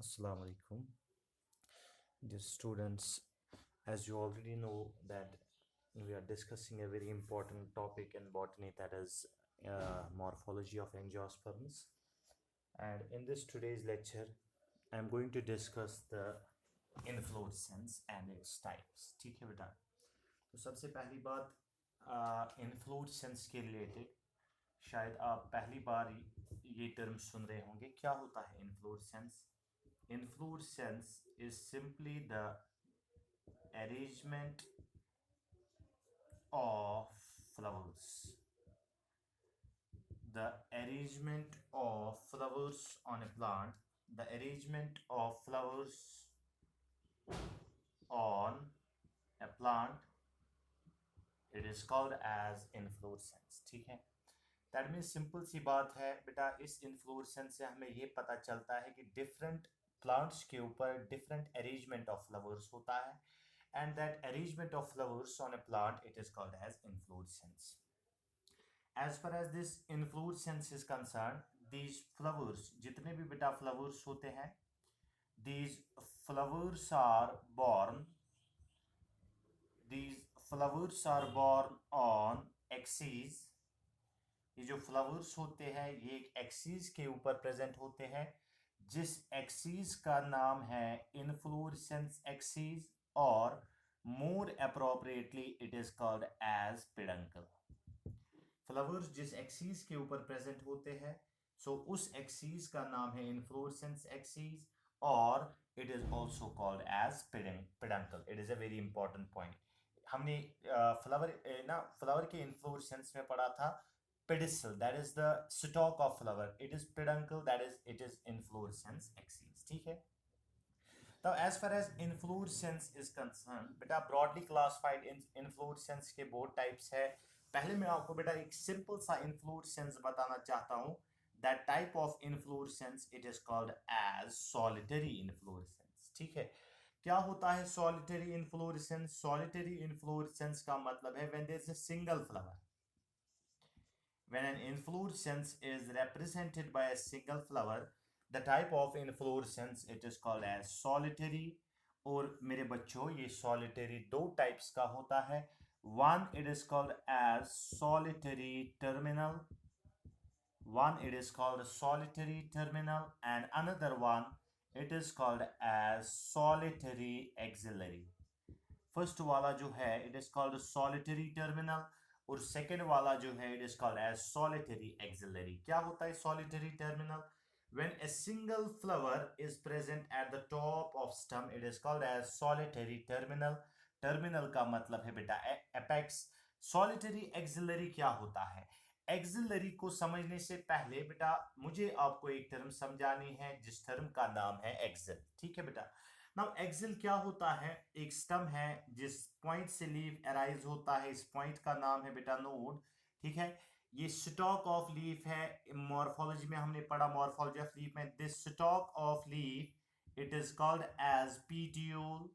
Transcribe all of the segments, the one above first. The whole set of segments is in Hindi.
Assalamu alaikum. Dear students, as you already know that we are discussing a very important topic in botany, that is morphology of angiosperms. And in this today's lecture, I'm going to discuss the inflorescence and its types. ठीक है बेटा? तो सबसे पहली बात inflorescence के related शायद आप पहली बार ये टर्म सुन रहे होंगे. क्या होता है inflorescence? Inflorescence is simply the arrangement of flowers. The arrangement of flowers on a plant. The arrangement of flowers on a plant. It is called as inflorescence. ठीक है. दैट मीन्स सिंपल सी बात है बेटा. इस इन्फ्लोरेसेंस से हमें ये पता चलता है कि डिफरेंट प्लांट्स के ऊपर डिफरेंट अरेंजमेंट ऑफ फ्लावर्स होता है, and that arrangement of flowers on a plant it is called as inflorescence. As far as this inflorescence is concern, these flowers, जितने भी बेटा फ्लावर्स होते हैं, these flowers are born on axis. ये जो फ्लावर्स होते हैं ये एक एक्सिस के ऊपर प्रेजेंट होते हैं, जिस एक्सिस का नाम है इन्फ्लोरेसेंस एक्सिस, और more appropriately it is called as peduncle. Flowers जिस एक्सिस के ऊपर प्रेजेंट होते हैं, सो उस एक्सिस का नाम है इन्फ्लोरेसेंस एक्सिस, और it is also called as peduncle. It is a very important point. हमने फ्लावर के इन्फ्लोरेसेंस में पढ़ा था pedicel, that is the stalk of flower. It is peduncle, that is it is inflorescence axis. ठीक है. Now as far as inflorescence is concerned, बेटा broadly classified inflorescence के दो types है. पहले मैं आपको बेटा एक simple सा inflorescence बताना चाहता हूँ. That type of inflorescence it is called as solitary inflorescence. ठीक है. क्या होता है solitary inflorescence? Solitary inflorescence का मतलब है when there is a single flower. When an inflorescence is represented by a single flower, the type of inflorescence it is called as solitary. और मेरे बच्चों ये solitary दो types का होता है. One it is called as solitary terminal. One it is called solitary terminal, and another one it is called as solitary axillary. First वाला जो है it is called solitary terminal, और सेकेंड वाला जो है it is called as solitary axillary. क्या होता है solitary terminal? When a single flower is present at the top of stem it is called as solitary terminal. Terminal का मतलब है बेटा एपेक्स. सॉलिटरी एक्सिलरी क्या होता है? एक्सिलरी को समझने से पहले बेटा मुझे आपको एक टर्म समझानी है, जिस टर्म का नाम है एक्सिल. ठीक है बेटा. नाउ एक्सिल क्या होता है? एक स्टम है जिस पॉइंट से लीफ अराइज होता है. इस पॉइंट का नाम है बेटा नोड. ठीक है. ये स्टॉक ऑफ लीफ है. मॉर्फोलॉजी में हमने पढ़ा मॉर्फोलॉजी ऑफ लीफ में, this stalk of leaf it is called as petiole.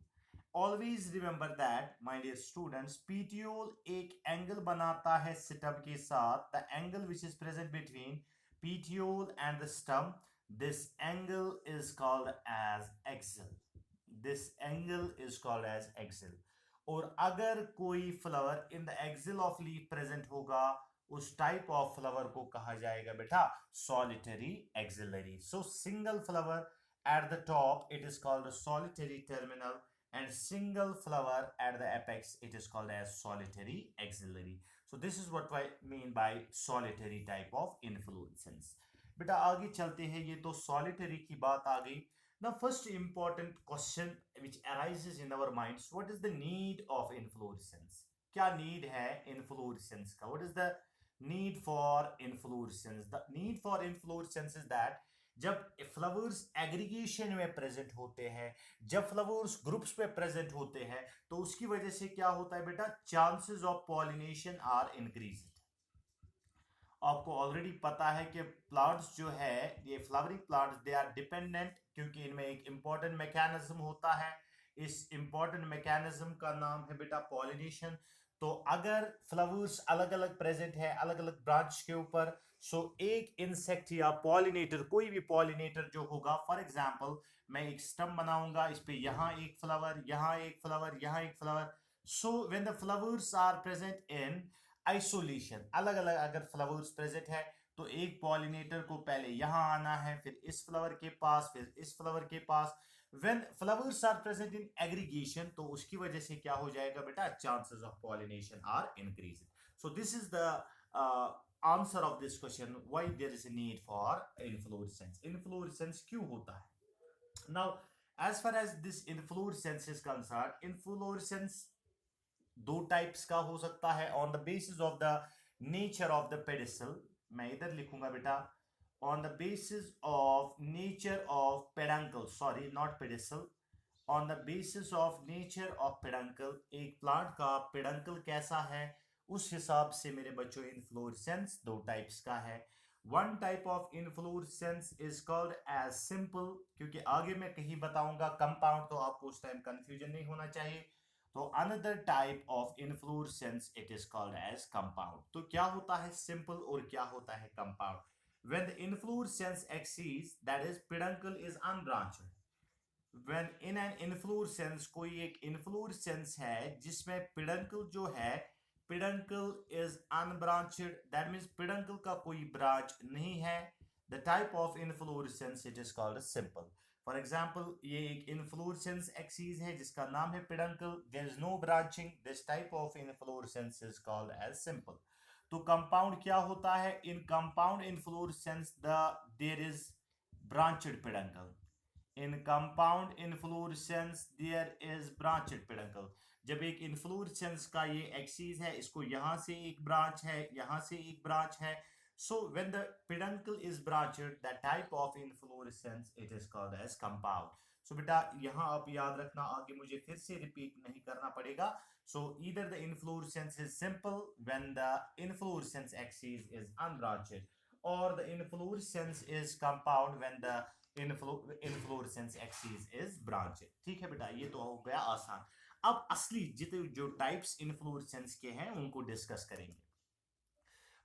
Always remember that my dear students, petiole एक एंगल बनाता है स्टम के साथ. The angle which is present between petiole and the stem, this angle is called as axil. This angle is called as axil. और अगर कोई flower in the axil of leaf present होगा, उस टाइप ऑफ फ्लावर को कहा जाएगा बेटा solitary axillary. So single flower at the top it is called solitary terminal, and single flower at the apex it is called as solitary axillary. So this is what I mean by solitary type of inflorescence. बेटा आगे चलते हैं. ये तो सॉलिटरी की बात आ गई. Now, first important question which arises in our minds: what is the need of inflorescence? क्या need है inflorescence का? What is the need for inflorescence? The need for inflorescence is that जब फ्लावर्स एग्रीगेशन में प्रेजेंट होते हैं, जब फ्लावर्स ग्रुप्स पे प्रेजेंट होते हैं, तो उसकी वजह से क्या होता है बेटा? Chances of pollination are increase. आपको ऑलरेडी पता है कि प्लांट्स जो है ये flowering plants they are dependent, क्योंकि इनमें एक इंपॉर्टेंट मैकेनिज्म होता है. इस इंपॉर्टेंट मैकेनिज्म का नाम है बेटा पॉलिनेशन. तो अगर फ्लावर्स अलग अलग प्रेजेंट है अलग अलग ब्रांच के ऊपर, सो एक इंसेक्ट या पॉलिनेटर, कोई भी पॉलिनेटर जो होगा, फॉर एग्जांपल मैं एक स्टम बनाऊंगा, इस पे यहाँ एक फ्लावर, यहाँ एक फ्लावर, यहाँ एक flower. So when the flowers are present in isolation, अलग अलग अगर फ्लावर्स प्रेजेंट है तो एक पॉलिनेटर को पहले यहाँ आना है, फिर इस फ्लावर के पास, फिर इस फ्लावर के पास। when flowers are present in aggregation, तो उसकी वजह से क्या हो जाएगा बेटा, chances of pollination are increasing. So this is the answer of this question, why there is a need for inflorescence. Inflorescence क्यों होता है? Now as far as this inflorescence is concerned, inflorescence दो टाइप्स का हो सकता है on the basis of the nature of the pedicel. मैं इधर लिखूंगा बेटा, on the basis of nature of peduncle, sorry not pedicel, on the basis of nature of peduncle, एक प्लांट का पेडंकल कैसा है उस हिसाब से मेरे बच्चों इन्फ्लोरेसेंस दो टाइप्स का है. One type of inflorescence is called as simple, क्योंकि आगे मैं कहीं बताऊंगा कंपाउंड, तो आपको उस टाइम कंफ्यूजन नहीं होना चाहिए. तो another type of inflorescence it is called as compound. तो क्या होता है सिंपल और क्या होता है compound? When the inflorescence exceeds, that is peduncle is unbranched. When in an inflorescence, कोई एक inflorescence है जिसमें peduncle जो है, peduncle is unbranched, that means peduncle का कोई branch नहीं है, the type of inflorescence it is called as simple. For example, ये एक inflorescence axis है जिसका नाम है peduncle, there is no branching, this type of inflorescence is called as simple. तो कंपाउंड क्या होता है? In compound inflorescence there is branched peduncle. In compound inflorescence there is branched peduncle. जब एक इन्फ्लोरेसेंस का ये एक्सिस है, इसको यहां से एक ब्रांच है, यहां से एक ब्रांच है, so when the peduncle is branched, that type of inflorescence it is called as compound. So बेटा यहां आप याद रखना, आगे मुझे फिर से रिपीट नहीं करना पड़ेगा. So either the inflorescence is simple when the inflorescence axis is unbranched, or the inflorescence is compound when the inflorescence axis is branched. ठीक है बेटा, ये तो हो गया आसान. अब असली जितने जो टाइप्स इन्फ्लोरेसेंस के हैं उनको डिस्कस करेंगे.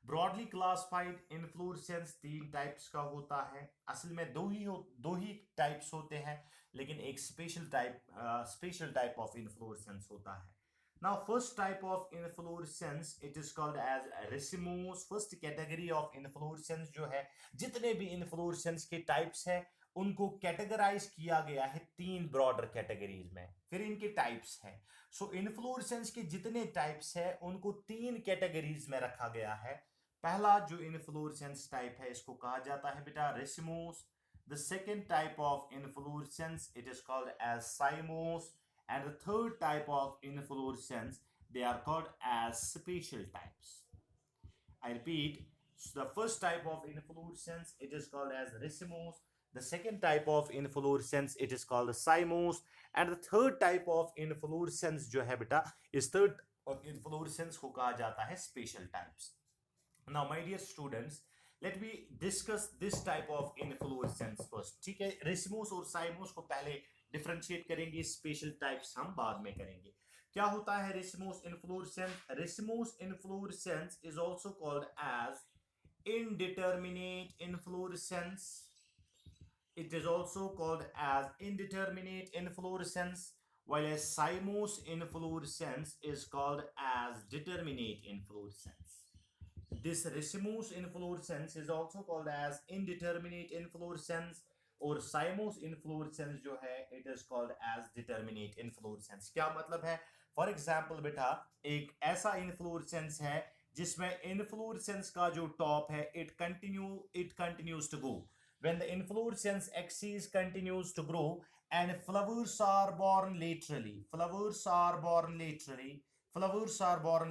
ब्रॉडली क्लासिफाइड इन्फ्लोरेसेंस तीन टाइप्स का होता है. असल में दो ही टाइप्स होते हैं, लेकिन एक स्पेशल टाइप ऑफ इन्फ्लोरेसेंस होता है. Now first type of inflorescence it is called as racemose. First category of inflorescence जो है, जितने भी inflorescence के types हैं उनको कैटेगराइज किया गया है तीन ब्रॉडर कैटेगरीज में, फिर इनके टाइप्स हैं. सो इन्फ्लोरेसेंस के जितने टाइप्स हैं उनको तीन कैटेगरीज में रखा गया है. पहला जो इन्फ्लोरेसेंस टाइप है इसको कहा जाता है बेटा racemose. The second type of inflorescence it is called as cymose. And the third type of inflorescence, they are called as special types. I repeat, so the first type of inflorescence, it is called as racemose. The second type of inflorescence, it is called the cymose. And the third type of inflorescence जो है बेटा, इस third of inflorescence को कहा जाता है special types. Now, my dear students, let me discuss this type of inflorescence first. ठीक है, racemose और cymose को पहले डिफरेंशिएट करेंगे, स्पेशल टाइप्स हम बाद में करेंगे. क्या होता है racemose inflorescence? Racemose inflorescence is also called as indeterminate inflorescence. It is also called as indeterminate inflorescence, while a cymose inflorescence is called as determinate inflorescence. This racemose inflorescence is also called as indeterminate inflorescence, और साइमोस इन्फ्लोरेसेंस जो है it is called as determinate inflorescence. क्या मतलब है? फॉर एग्जांपल बेटा, एक ऐसा इन्फ्लोरेसेंस है जिसमें इन्फ्लोरेसेंस का जो टॉप है it continues to grow. When the inflorescence axis continues to grow and flowers are borne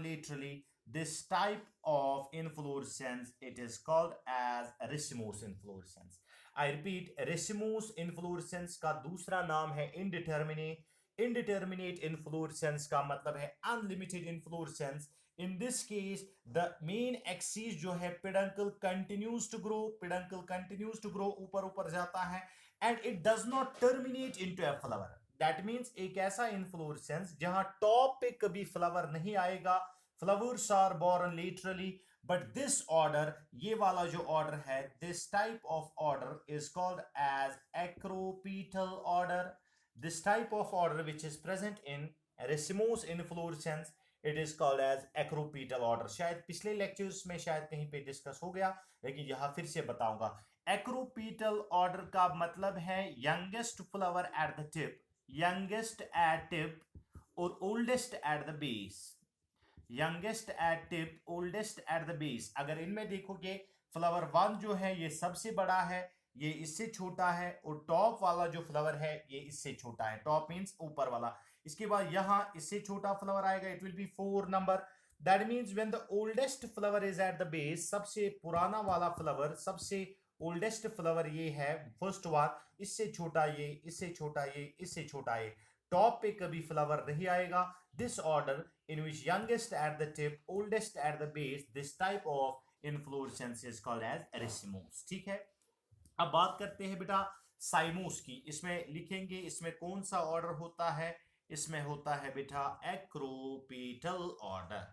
laterally, this type of inflorescence it is called as racemose inflorescence. I repeat, racemose inflorescence का दूसरा नाम है indeterminate. Indeterminate inflorescence का मतलब है unlimited inflorescence. In this case, the main axis जो है peduncle continues to grow, ऊपर ऊपर जाता है, and it does not terminate into a flower. That means एक ऐसा इन्फ्लोरेसेंस जहां टॉप पे कभी फ्लावर नहीं आएगा. Flowers are borne laterally, but this order, ये वाला जो ऑर्डर है, this type of order is called as acropetal order. This type of order which is present in racemose inflorescence, it is called as acropetal order. शायद पिछले लेक्चर्स में शायद कहीं पे डिस्कस हो गया, लेकिन यहां फिर से बताऊंगा. एक्रोपीटल ऑर्डर का मतलब है youngest flower at the tip, youngest at tip और oldest at the base. Youngest at tip, oldest at the base. अगर इनमें देखोगे, फ्लावर 1 जो है ये सबसे बड़ा है, ये इससे छोटा है, और टॉप वाला जो फ्लावर है ये इससे छोटा है. टॉप मींस ऊपर वाला. इसके बाद यहां इससे छोटा फ्लावर आएगा, it will B 4 number. That means when the oldest flower is eight the base, सबसे पुराना वाला फ्लावर, सबसे ओल्डेस्ट फ्लावर ये है फर्स्ट वन, इससे छोटा ये, इससे छोटा ये, इससे छोटा ये. टॉप पे कभी फ्लावर नहीं आएगा. This order in which youngest at the tip, oldest at the base, this type of inflorescence is called as racemose. ठीक है. अब बात करते हैं बेटा साइमोस की. इसमें लिखेंगे, इसमें कौन सा ऑर्डर होता है? इसमें होता है बेटा acropetal order.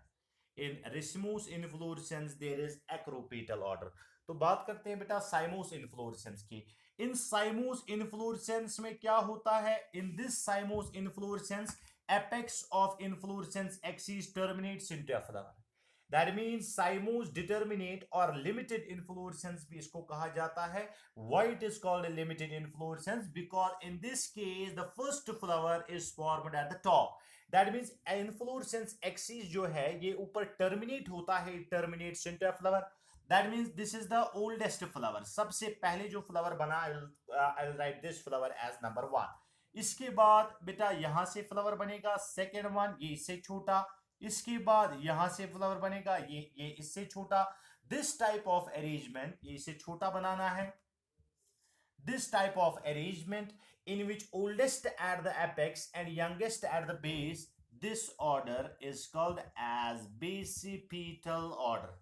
In racemose inflorescence there is acropetal order. तो बात करते हैं बेटा साइमोस इन्फ्लोरेसेंस की. इन साइमोस इन्फ्लोरेसेंस में क्या होता है? In this साइमोस inflorescence, apex of inflorescence axis terminates into a flower. That means cymose determinate or limited inflorescence भी इसको कहा जाता है. Why it is called a limited inflorescence? Because in this case the first flower is formed at the top. That means inflorescence axis जो है ये ऊपर terminate होता है, terminates into a flower. That means this is the oldest flower. सबसे पहले जो flower बना, I'll write this flower as number 1. इसके बाद बेटा यहां से फ्लावर बनेगा सेकेंड वन, ये इससे छोटा. इसके बाद यहां से फ्लावर बनेगा, ये इससे छोटा. दिस टाइप ऑफ अरेंजमेंट, ये इसे छोटा बनाना है. This type of arrangement in which oldest at the apex and youngest at the base, this order is called as basipetal order.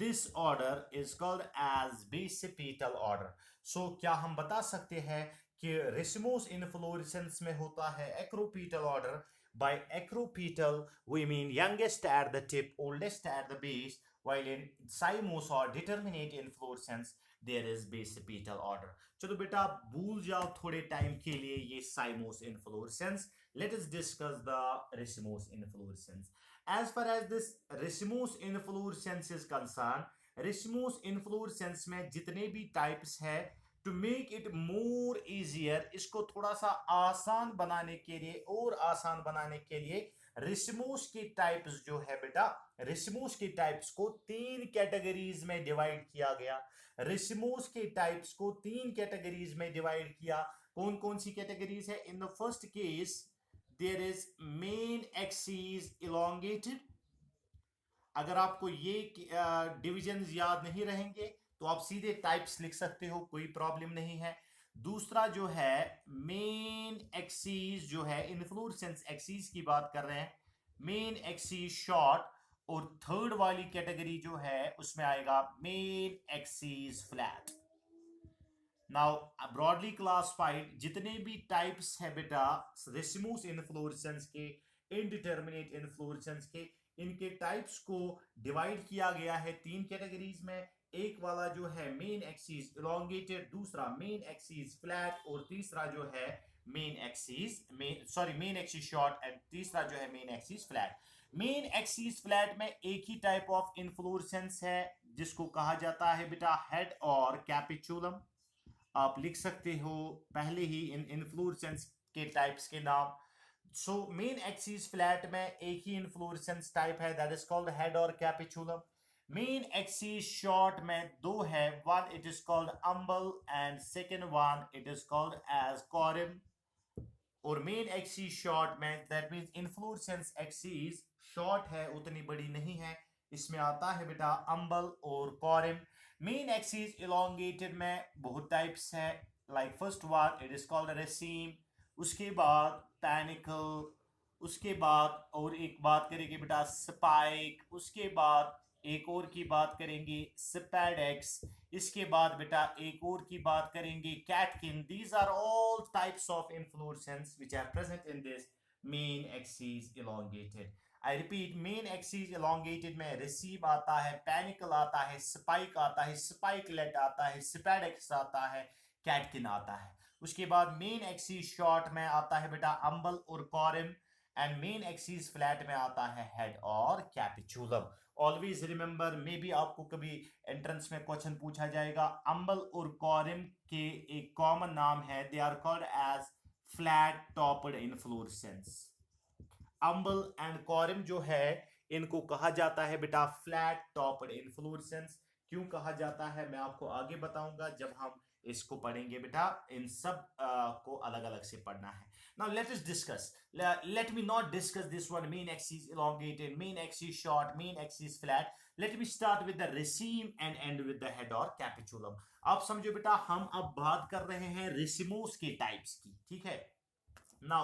This order is called as basipetal order. So क्या हम बता सकते हैं कि रेसिमोस इन्फ्लोरेसेंस में होता है acropetal order. By acropetal we mean youngest at the tip, oldest at the base, while in cymose or determinate inflorescence there is basipetal order. चलो बेटा भूल जाओ थोड़े टाइम के लिए ये cymose inflorescence. Let us discuss the racemose inflorescence. As far as this racemose inflorescence is concerned, racemose inflorescence में जितने भी टाइप्स है, to make it more easier, इसको थोड़ा सा आसान बनाने के लिए और आसान बनाने के लिए रेसिमोस के टाइप्स जो है बेटा, रेसिमोस के टाइप्स को 3 कैटेगरीज में डिवाइड किया गया. रेसिमोस के टाइप्स को 3 कैटेगरीज में डिवाइड किया. कौन कौन सी कैटेगरीज है? In the first case there is main axis elongated. अगर आपको ये डिविजन याद नहीं रहेंगे तो आप सीधे टाइप्स लिख सकते हो, कोई प्रॉब्लम नहीं है. दूसरा जो है मेन एक्सिस जो है, इन्फ्लोरेसेंस एक्सिस की बात कर रहे हैं, मेन एक्सिस शॉर्ट. और थर्ड वाली कैटेगरी जो है उसमें आएगा main axis flat. Now broadly classified जितने भी टाइप्स है बेटा रेसिमोस इन्फ्लोरेसेंस के, इनडिटर्मिनेट इन्फ्लोरेसेंस के, इनके टाइप्स को डिवाइड किया गया है 3 कैटेगरीज में. एक वाला जो है मेन एक्सिस इलोंगेटेड, दूसरा मेन एक्सिस फ्लैट, और तीसरा जो है मेन एक्सिस शॉर्ट, एंड तीसरा जो है main axis flat. Main axis flat में एक ही टाइप ऑफ इन्फ्लोरेसेंस है जिसको कहा जाता है बेटा हेड और कैपिचुलम. आप लिख सकते हो पहले ही इन इन्फ्लोरेसेंस के टाइप्स के नाम. सो मेन एक्सिस फ्लैट में एक ही इन्फ्लोरेसेंस टाइप है, दैट इज कॉल्ड हेड और कैपिचुलम. मेन एक्सिस शॉर्ट में 2 है, one it is called umbel and second one it is called as corymb. और मेन एक्सिस शॉर्ट में that means inflorescence axis short है, उतनी बड़ी नहीं है, इसमें आता है बेटा अम्बल और कॉरिम. मेन एक्सिस इलोंगेटेड में बहुत टाइप्स है, like first one it is called raceme, उसके बाद पैनिकल, उसके बाद और एक बात करेंगे बेटा स्पाइक, उसके बाद एक और की बात करेंगे स्पैडेक्स, इसके बाद बेटा एक और की बात करेंगे catkin. These are all types of inflorescence which are present in this main axis elongated. I repeat, main axis elongated में रिसीव आता है, पैनिकल आता है, स्पाइक आता है, स्पाइकलेट आता है, स्पैडेक्स आता है, कैटकिन आता है। उसके बाद मेन एक्सिस शॉर्ट में आता है बेटा अम्बल और कॉरिम, एंड मेन एक्सिस फ्लैट में आता है हेड और capitulum. Always remember, may be आपको कभी एंट्रेंस में क्वेश्चन पूछा जाएगा, अम्बल और कॉरिम के एक कॉमन नाम है, they are called as flat topped inflorescence. Umbel and corymb जो है इनको कहा जाता है बेटा फ्लैट टॉप्ड इन्फ्लोरेसेंस। क्यों कहा जाता है मैं आपको आगे बताऊंगा जब हम इसको पढ़ेंगे बेटा, इन सब को अलग अलग से पढ़ना है। Now let us discuss. Let me not discuss this one, main axis elongated, main axis short, main axis flat. Let me start with the raceme and end with the head or capitulum. आप समझो बेटा, हम अब बात कर रहे हैं रेसिमोस के टाइप्स की, ठीक है। Now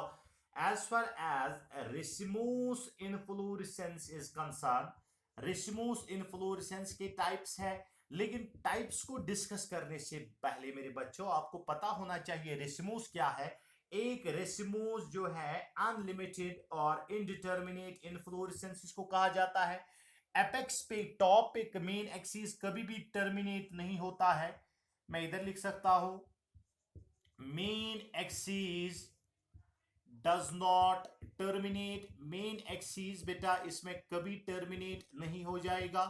as far as racemose inflorescence is concerned, racemose inflorescence के टाइप्स है, लेकिन टाइप्स को डिस्कस करने से पहले मेरे बच्चों आपको पता होना चाहिए रेसिमोस क्या है। एक रेसिमोस जो है अनलिमिटेड और इनडिटर्मिनेट इन्फ्लोरेसेंस इसको कहा जाता है। एपेक्स पे टॉप पे मेन एक्सिस कभी भी टर्मिनेट नहीं होता है। मैं इधर लिख सकता हूं, main axis does not terminate. Main axis बेटा इसमें कभी टर्मिनेट नहीं हो जाएगा,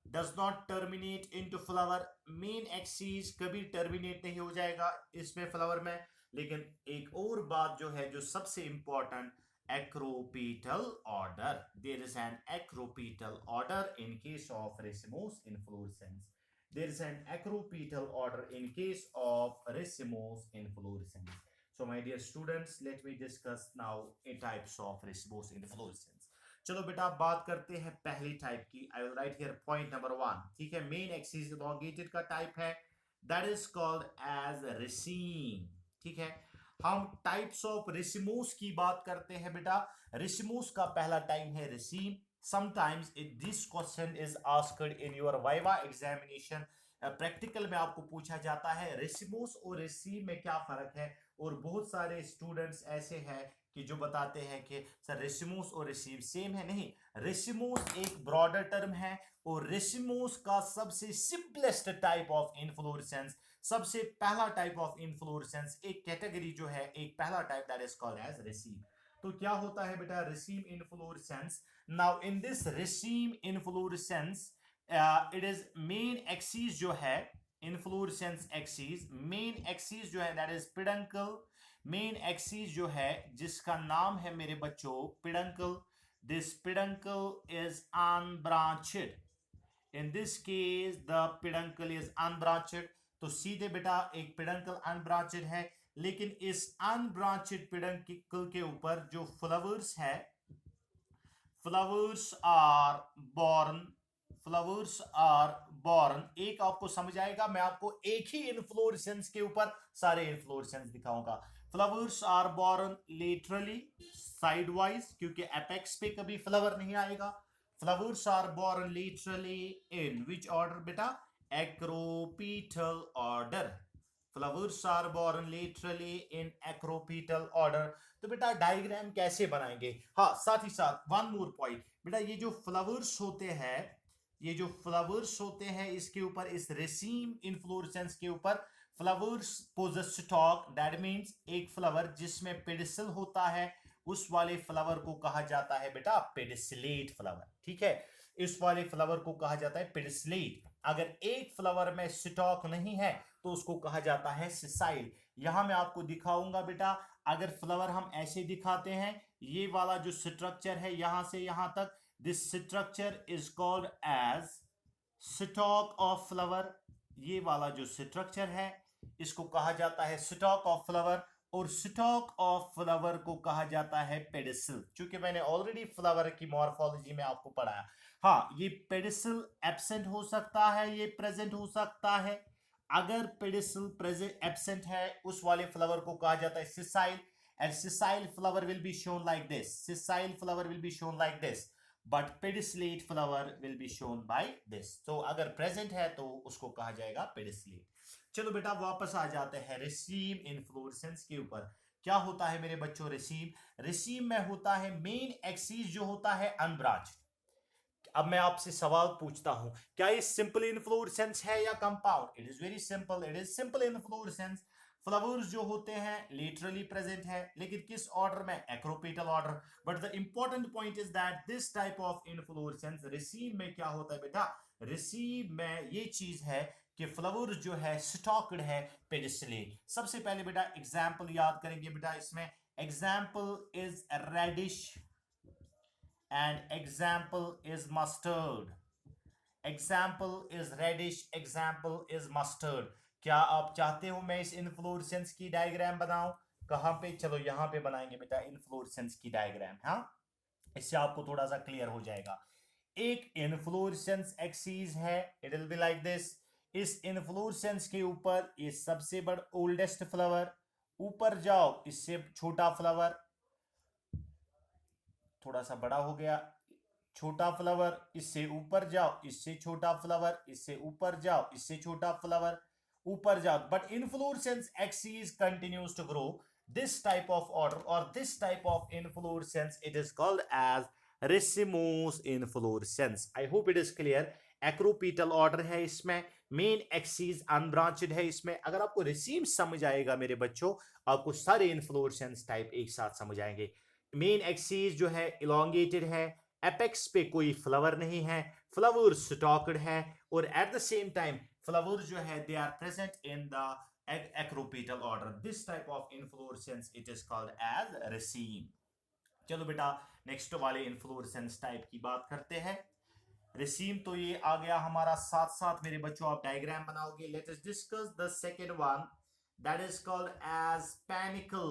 does not terminate into flower. Main axis कभी टर्मिनेट नहीं हो जाएगा इसमें फ्लावर में। लेकिन एक और बात जो है जो सबसे important, acropetal order, there is an acropetal order in case of racemose inflorescence, there is an acropetal order in case of racemose inflorescence. So my dear students, let me discuss now a types of racemose inflorescence. चलो बेटा बात करते हैं पहली टाइप की। I will write here point number 1, ठीक है। मेन एक्सिस इलोंगेटेड का टाइप है, that is called as raceme, ठीक है। हम टाइप्स ऑफ रेसिमोस की बात करते हैं बेटा। रेसिमोस का पहला टाइप है raceme. Sometimes this question is asked in your viva examination. Practical में आपको पूछा जाता है रेसिमोस और रेसीम में क्या फर्क है, और बहुत सारे स्टूडेंट्स ऐसे हैं कि जो बताते हैं कि सर रेसिमोस और रेसीम सेम है। नहीं, रेसिमोस एक ब्रॉडर टर्म है, और रेसिमोस का सबसे सिंपलेस्ट टाइप ऑफ इन्फ्लोरेसेंस, सबसे पहला टाइप ऑफ इन्फ्लोरेसेंस, एक कैटेगरी जो है, एक पहला type, that is called as raceme. तो क्या होता है बेटा raceme inflorescence? Now in this raceme inflorescence it is main axis जो है, इन्फ्लोरेसेंस एक्सिस, मेन एक्सिस जो है दैट इज पिडंकल। मेन एक्सिस जो है जिसका नाम है मेरे बच्चों peduncle, this peduncle is unbranched. In this case the peduncle is unbranched. तो सीधे बेटा एक पिडंकल अनब्रांचेड है, लेकिन इस अनब्रांचेड पिडंकल के ऊपर जो फ्लावर्स है, flowers are born, flowers are born. एक आपको समझ आएगा, मैं आपको एक ही इन्फ्लोरेसेंस के ऊपर सारे इन्फ्लोरेसेंस दिखाऊंगा। Flowers are born laterally, side wise, क्योंकि एपेक्स पे कभी फ्लावर नहीं आएगा। Flowers are born laterally in which order बेटा? acropetal order. Flowers are born laterally in acropetal order. तो बेटा डायग्राम कैसे बनाएंगे? हाँ, साथ ही साथ वन मोर पॉइंट बेटा, ये जो फ्लावर्स होते हैं, ये जो फ्लावर्स होते हैं इसके ऊपर, इस रेसीम इन्फ्लोरेसेंस के ऊपर flowers possess stalk, that means एक फ्लावर जिसमें पेडिसल होता है, उस वाले फ्लावर को कहा जाता है बेटा पेडिसलेट फ्लावर, ठीक है। इस वाले फ्लावर को कहा जाता है पेडिसलेट। अगर एक फ्लावर में स्टॉक नहीं है तो उसको कहा जाता है सिसाइल। यहां मैं आपको दिखाऊंगा बेटा, अगर फ्लावर हम ऐसे दिखाते हैं, ये वाला जो स्ट्रक्चर है यहां से यहां तक, this structure is called as stalk of flower. ये वाला जो स्ट्रक्चर है इसको कहा जाता है स्टॉक ऑफ फ्लावर, और स्टॉक ऑफ फ्लावर को कहा जाता है पेडिसल। क्योंकि मैंने ऑलरेडी फ्लावर की मॉर्फोलॉजी में आपको पढ़ाया। हाँ, ये पेडिसल एब्सेंट हो सकता है, ये प्रेजेंट हो सकता है। अगर पेडिसल प्रेजेंट एब्सेंट है, उस वाले फ्लावर को कहा जाता है sessile, and sessile flower will be shown like this, sessile flower will be shown like this. But pedicellate flower will be shown by this. तो अगर प्रेजेंट है तो उसको कहा जाएगा पेडिसलेट। चलो बेटा वापस आ जाते हैं रेसीम इन्फ्लोरेसेंस के ऊपर। क्या होता है मेरे बच्चों रेसीम? रेसीम में होता है मेन एक्सिस जो होता है अनब्रांच। अब मैं आपसे सवाल पूछता हूं, क्या ये सिंपल इन्फ्लोरेसेंस है या compound? It is very simple, it is simple inflorescence. Flowers जो होते हैं लेटरली प्रेजेंट है, लेकिन किस ऑर्डर में? Acropetal order. But the important point is that this type of inflorescence raceme में क्या होता है बेटा? रेसीम में ये चीज है कि फ्लावर जो है स्टॉक्ड है पेडिसले। सबसे पहले बेटा एग्जाम्पल याद करेंगे बेटा इसमें। Example is radish and example is mustard. Example is reddish, example is mustard. क्या आप चाहते हो मैं इस इन्फ्लोरेसेंस की डायग्राम बनाऊं? कहां पे? चलो यहां पे बनाएंगे बेटा इन्फ्लोरेसेंस की डायग्राम। हाँ, इससे आपको थोड़ा सा क्लियर हो जाएगा। एक इन्फ्लोरेसेंस एक्सिस है, it will be like this. इस इन्फ्लोरेसेंस के ऊपर ये सबसे बड़ा ओल्डेस्ट फ्लावर, ऊपर जाओ इससे छोटा फ्लावर, थोड़ा सा बड़ा हो गया, छोटा फ्लावर, इससे ऊपर जाओ इससे छोटा फ्लावर, इससे ऊपर जाओ इससे छोटा फ्लावर, ऊपर जाओ। But inflorescence axis continues to grow. This type of order और this type of inflorescence it is called as racemose inflorescence. I hope it is clear. Acropetal order है इसमें, मेन एक्सिस अनब्रांचेड है इसमें। अगर आपको रेसीम समझ आएगा मेरे बच्चों, आपको सारे इन्फ्लोरेसेंस टाइप एक साथ समझ आएंगे। मेन एक्सिस जो है इलोंगेटेड है, एपेक्स पे कोई फ्लावर नहीं है, फ्लावर स्टॉक्ड है, और at the same time flower जो है they are present in the acropetal order. This type of inflorescence it is called as raceme. चलो बेटा नेक्स्ट वाले इन्फ्लोरेसेंस टाइप की बात करते हैं। रेसीम तो ये आ गया हमारा, साथ साथ मेरे बच्चों आप डायग्राम बनाओगे। Let us discuss the second one, that is called as panicle.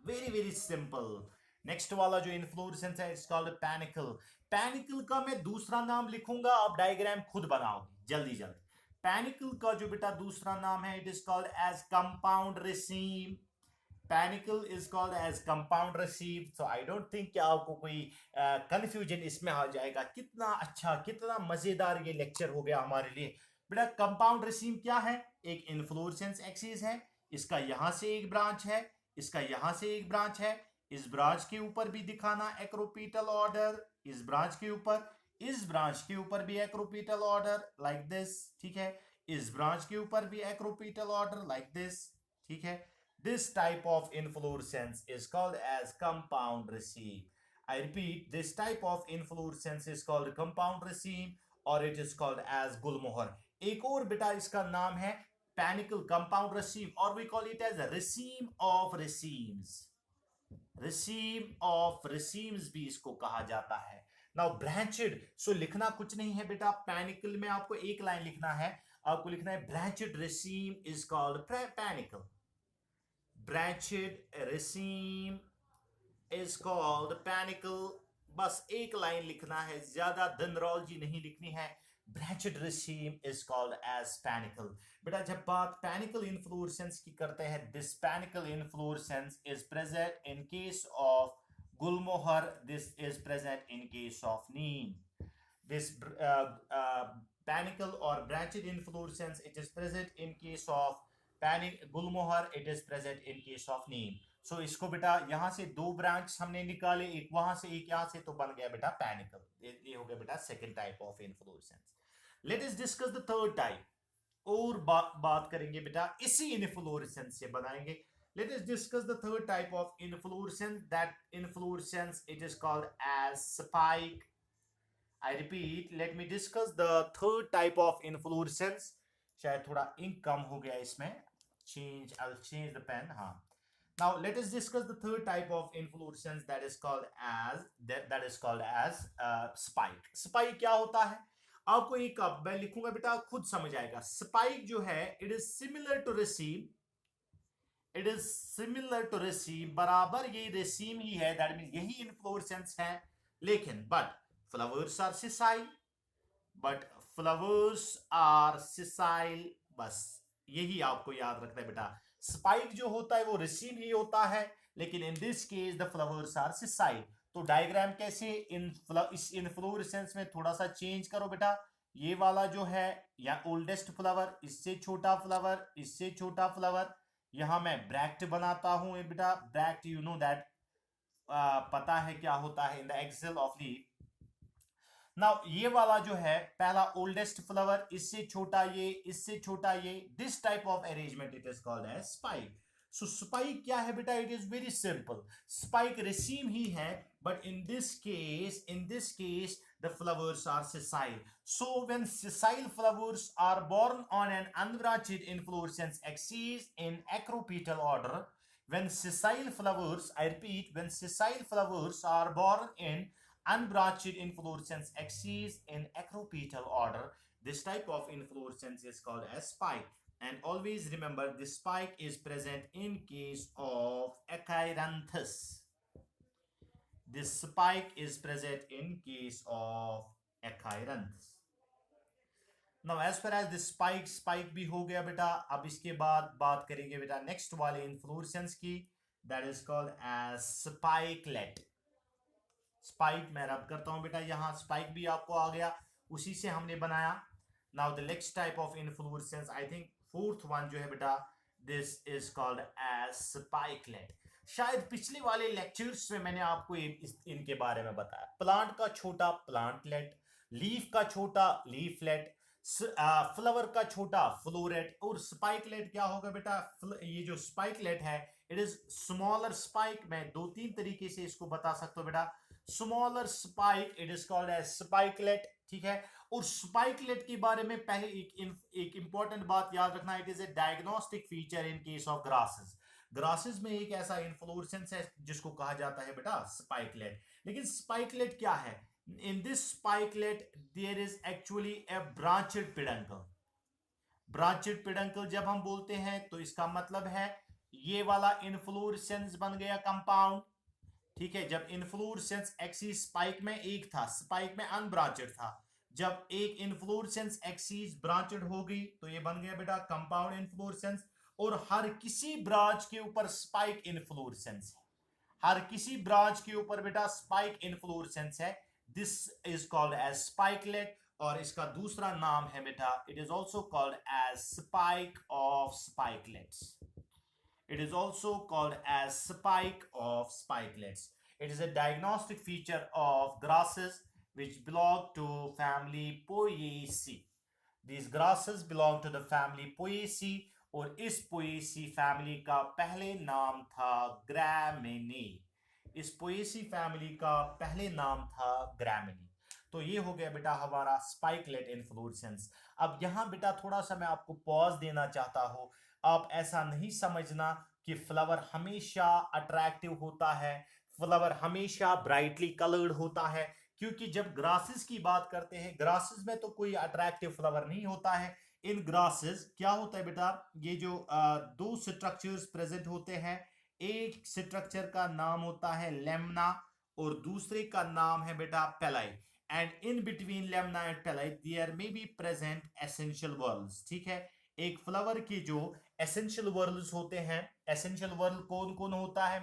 Very very simple. Next वाला जो इन्फ्लोरेसेंस है इट्स कॉल्ड पैनिकल। पैनिकल का मैं दूसरा नाम लिखूंगा, आप डायग्राम खुद बनाओगे जल्दी जल्दी। पैनिकल का जो बेटा दूसरा नाम है it is called as compound raceme. Panicle is called as compound raceme. So I don't think कि आपको कोई कंफ्यूजन इसमें आ जाएगा। कितना अच्छा, कितना मजेदार ये लेक्चर हो गया हमारे लिए बेटा। कंपाउंड रेसीम क्या है? एक इन्फ्लोरेसेंस एक्सिस है, इसका यहां से एक ब्रांच है, इसका यहां से एक ब्रांच है, इस ब्रांच के ऊपर भी दिखाना एक्रोपीटल ऑर्डर, इस ब्रांच के ऊपर, इस ब्रांच के ऊपर भी एक्रोपीटल ऑर्डर लाइक दिस, ठीक है। इस ब्रांच के ऊपर भी एक्रोपीटल ऑर्डर लाइक दिस, ठीक है। This type of inflorescence is called as compound raceme. I repeat, this type of inflorescence is called compound raceme or it is called as गुलमोहर। एक और बेटा इसका नाम है पैनिकल कंपाउंड रसीम, और we call it as raceme of racemes। raceme of racemes भी इसको कहा जाता है। नाउ ब्रांचेड, सो लिखना कुछ नहीं है बेटा। पैनिकल में आपको एक लाइन लिखना है, आपको लिखना है branched raceme is called panicle. Branched raceme is called panicle. बस एक लाइन लिखना है, ज्यादा धनरौलजी नहीं लिखनी है। Branched raceme is called as panicle. बेटा जब बात पैनिकल इन्फ्लोरेसेंस की करते हैं, this panicle inflorescence is present in case of gulmohar, this is present in case of neem. This panicle और branched inflorescence it is present in case of gulmohar, it is present in case of neem. So इसको बेटा यहां से दो ब्रांच हमने निकाले, एक वहां से एक यहां से, तो बन गया बेटा पैनिकल। ये हो गया बेटा second type of inflorescence. Let us discuss the third type, और बात करेंगे बेटा इसी इन्फ्लोरेसेंस से बनाएंगे। Let us discuss the third type of inflorescence, that inflorescence it is called as spike. I repeat, let me discuss the third type of inflorescence. शायद थोड़ा इंक कम हो गया इसमें, I'll change the pen। हाँ, now let us discuss the third type of inflorescence that is called as spike। spike क्या होता है? आपको एक मैं लिखूंगा बेटा, खुद समझ आएगा। spike जो है it is similar to raceme, it is similar to raceme, बराबर ये raceme ही है, that means यही inflorescence है, लेकिन but flowers are sessile, but flowers are sessile। बस यही आपको याद रखना है बेटा। स्पाइक जो होता है वो रेसीम ही होता है, लेकिन in this case the flowers are sessile. तो डायग्राम कैसे इस इन्फ्लोरेसेंस में थोड़ा सा चेंज करो बेटा। ये वाला जो है या ओल्डेस्ट फ्लावर, इससे छोटा फ्लावर, इससे छोटा फ्लावर, यहां मैं ब्रैक्ट बनाता हूं बेटा। ब्रैक्ट यू नो दैट, पता है क्या होता है in the axil of leaf. Now ये वाला जो है पहला ओल्डेस्ट फ्लावर, इससे छोटा ये, इससे छोटा ये, this type of arrangement it is called as spike. So spike क्या है बेटा? It is very simple. Spike raceme ही है, but in this case the flowers are sessile. So when sessile flowers are born on an unbranched inflorescence axis in acropetal order, when sessile flowers, I repeat, when sessile flowers are born in unbranched inflorescence axis in acropetal order, this type of inflorescence is called as spike. And always remember, this spike is present in case of Achiranthus. This spike is present in case of Achiranthus. Now as far as this spike भी हो गया बेटा। अब इसके बाद बात करेंगे बेटा नेक्स्ट वाले इन्फ्लोरेसेंस की, that is called as spikelet. Spike मैं रब करता हूं बेटा, यहां स्पाइक भी आपको आ गया, उसी से हमने बनाया। Now the next type of inflorescence, I think fourth one जो है बेटा, this is called as spikelet. शायद पिछले वाले लेक्चर्स में मैंने आपको इनके बारे में बताया। प्लांट का छोटा प्लांटलेट, लीफ का छोटा लीफलेट, फ्लावर का छोटा फ्लोरेट, और स्पाइकलेट क्या होगा बेटा? ये जो स्पाइकलेट है इट इज स्मॉलर स्पाइक। मैं दो तीन तरीके से इसको बता सकता हूं बेटा। Smaller spike it is called as spikelet, ठीक है। और स्पाइकलेट के बारे में पहले एक इंपॉर्टेंट बात याद रखना, it is a diagnostic feature in case of grasses. Grasses में एक ऐसा इन्फ्लोरेसेंस है जिसको कहा जाता है बेटा स्पाइकलेट। लेकिन स्पाइकलेट क्या है? In this spikelet there is actually a branched peduncle. Branched peduncle जब हम बोलते हैं तो इसका मतलब है ये वाला इन्फ्लोरेसेंस बन गया कंपाउंड, ठीक है। जब इन्फ्लोरेसेंस एक्सिस स्पाइक में एक था, स्पाइक में अनब्रांचेड था, जब एक इन्फ्लोरेसेंस एक्सिस ब्रांचेड हो गई तो ये बन गया बेटा कंपाउंड इन्फ्लोरेसेंस। और हर किसी ब्रांच के ऊपर स्पाइक इन्फ्लोरेसेंस है, हर किसी ब्रांच के ऊपर बेटा स्पाइक इन्फ्लोरेसेंस है। This is called as spikelet, और इसका दूसरा नाम है बेटा, it is also called as spike of spikelets. It is also called as spike of spikelets. It is a diagnostic feature of grasses which belong to family Poaceae. These grasses belong to the family Poaceae, और इस Poaceae family का पहले नाम था Gramineae. इस Poaceae family का पहले नाम था Gramineae। तो ये हो गया बेटा हमारा स्पाइकलेट इन्फ्लोरेसेंस। अब यहां बेटा थोड़ा सा मैं आपको पॉज देना चाहता हूं। आप ऐसा नहीं समझना कि फ्लावर हमेशा अट्रैक्टिव होता है, फ्लावर हमेशा ब्राइटली कलर्ड होता है, क्योंकि जब ग्रासेस की बात करते हैं, ग्रासेस में तो कोई अट्रैक्टिव फ्लावर नहीं होता है। इन ग्रासेस क्या होता है बेटा, ये जो दो स्ट्रक्चर्स प्रेजेंट होते हैं, एक स्ट्रक्चर का नाम होता है लेमना और दूसरे का नाम है बेटा palea. And in between lemna and palea there may be present essential whorls, ठीक है। एक फ्लावर के जो एसेंशियल वर्ल्स होते हैं, एसेंशियल वर्ल कौन कौन होता है?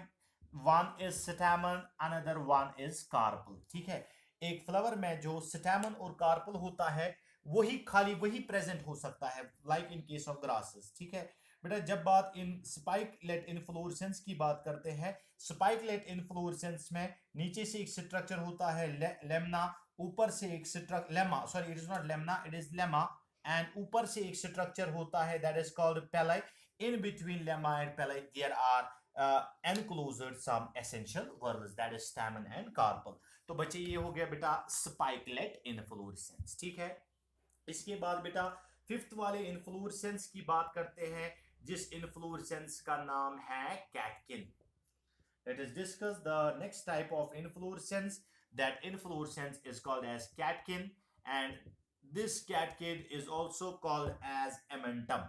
One is stamen, another one is carpel, ठीक है। एक फ्लावर में जो स्टैमन और कार्पल होता है वही खाली वही प्रेजेंट हो सकता है, like in case of grasses, ठीक है बेटा। जब बात इन स्पाइकलेट इन्फ्लोरेसेंस की बात करते हैं, स्पाइकलेट इन्फ्लोरेसेंस में नीचे से एक स्ट्रक्चर होता है लेमना, ऊपर से एक structure lemma, sorry it is not lemna, it is lemma, and ऊपर से एक स्ट्रक्चर होता है that is called palea. In between lemma and palea there are enclosed some essential whorls, that is stamen and carpel। तो बच्चे ये हो गया बेटा स्पाइकलेट इन्फ्लोरेसेंस, ठीक है। इसके बाद बेटा फिफ्थ वाले इन्फ्लोरेसेंस की बात करते हैं, जिस इन्फ्लोरेसेंस का नाम है catkin. Let us discuss the next type of inflorescence. That inflorescence is called as catkin, and this catkin is also called as amentum।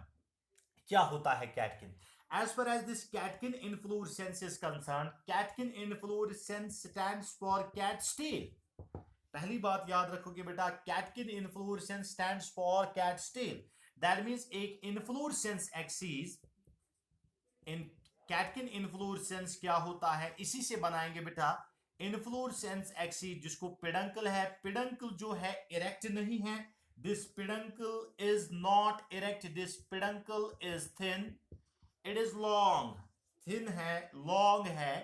क्या होता है catkin? As far as this catkin inflorescence is concerned, catkin inflorescence stands for cat's tail। पहली बात याद रखोगे बेटा, catkin inflorescence stands for cat's tail. That means एक inflorescence axis in catkin inflorescence क्या होता है, इसी से बनाएंगे बेटा इनफ्लोरेसेंस एक्सिस जिसको पेडंकल है, पेडंकल जो है इरेक्ट नहीं है, this peduncle is not erect, this peduncle is thin, it is long, thin है, लॉन्ग है,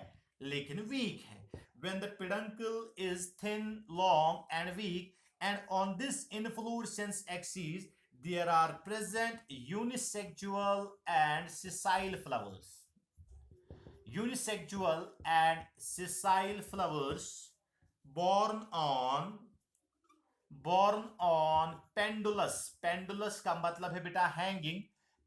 लेकिन वीक है. When the peduncle is thin, long and weak, and on this inflorescence axis there are present unisexual and sessile flowers. Unisexual and sessile flowers born on pendulous. Pendulous का मतलब है बेटा hanging.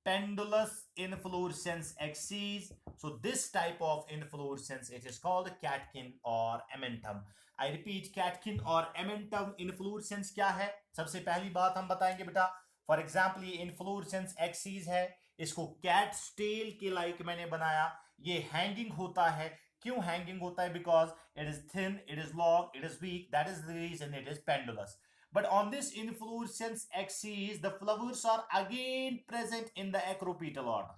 Pendulous inflorescence axis. So this type of inflorescence, it is called catkin or amentum. I repeat, catkin और amentum inflorescence क्या है? सबसे पहली बात हम बताएंगे बेटा. फॉर एग्जाम्पल ये inflorescence axis है, इसको कैट टेल के लाइक मैंने बनाया. ये हैंगिंग होता है. क्यों हैंगिंग होता है? Because it is thin, it is long, it is weak. That is the reason it is pendulous. But on this inflorescence axis, the flowers are again present in the acropetal order.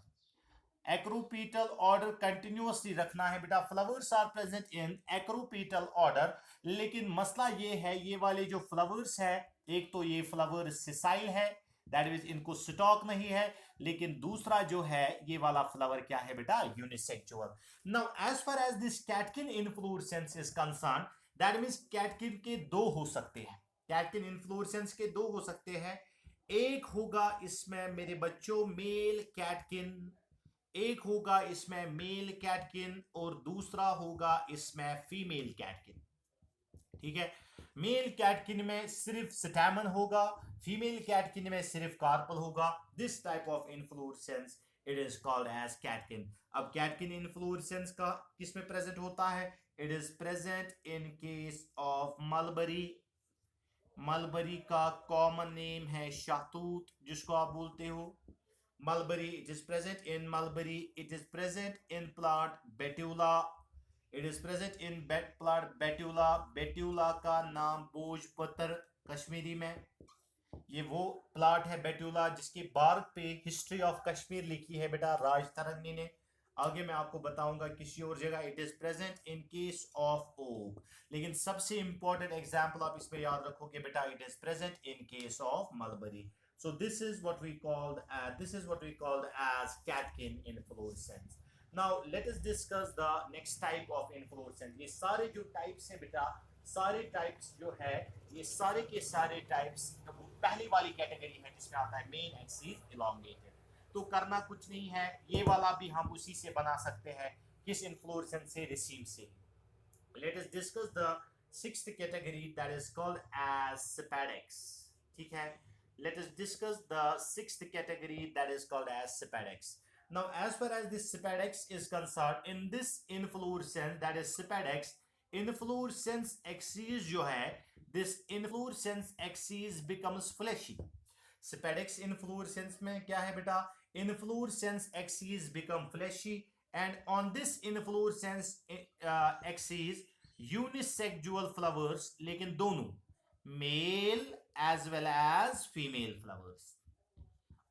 Acropetal order continuously रखना है बेटा. Flowers are present in acropetal order. लेकिन मसला ये है, ये वाले जो flowers है, एक तो ये flower sessile है, that is इनको स्टॉक नहीं है, लेकिन दूसरा जो है ये वाला फ्लावर क्या है बेटा? Unisexual. Now as far as this catkin inflorescence is concerned, that means catkin के दो हो सकते हैं. कैटकिन इन्फ्लोरेसेंस के दो हो सकते हैं. एक होगा इसमें मेरे बच्चों मेल कैटकिन, एक होगा इसमें मेल कैटकिन और दूसरा होगा इसमें फीमेल कैटकिन. ठीक है. मेल कैटकिन में सिर्फ स्टैमन होगा, फीमेल कैटकिन में सिर्फ कार्पल होगा. This type of inflorescence it is called as catkin. अब कैटकिन इन्फ्लोरेसेंस का किसमें प्रेजेंट होता है? It is present in case of mulberry. Mulberry का कॉमन नेम है शाहतूत, जिसको आप बोलते हो mulberry. It is present in mulberry. It is present in plant Betula. It is present in plant Betula. Betula का नाम भोजपत्र कश्मीरी में. ये वो प्लांट है बेट्यूला जिसके बार्क पे हिस्ट्री ऑफ कश्मीर लिखी है बेटा राज तरंगी ने. आगे मैं आपको बताऊंगा किसी और जगह. It is present in case of oak. लेकिन सबसे इंपॉर्टेंट एग्जांपल आप इसमें याद रखोगे बेटा, it is present in case of mulberry. So this is what we called as catkin inflorescence. Now let us discuss the next type of inflorescence. ये सारे जो टाइप्स हैं बेटा, सारे टाइप्स जो है, ये सारे के सारे टाइप्स पहली वाली कैटेगरी है जिसमें आता है मेन एक्सिस इलोंगेटेड. तो करना कुछ नहीं है, ये वाला भी हम उसी से बना सकते हैं. किस इन्फ्लोरेसेंस से? रिसीम से. Let us discuss the sixth category that is called as spadix. ठीक है. Let us discuss the sixth category that is called as spadix. Now as far as this spadix is concerned, in this inflorescence that is spadix, inflorescence axis जो है, this inflorescence axis becomes fleshy. Spadix inflorescence में क्या है बेटा? Inflorescence axis become fleshy, and on this inflorescence axis unisexual flowers, लेकिन दोनों male as well as female flowers.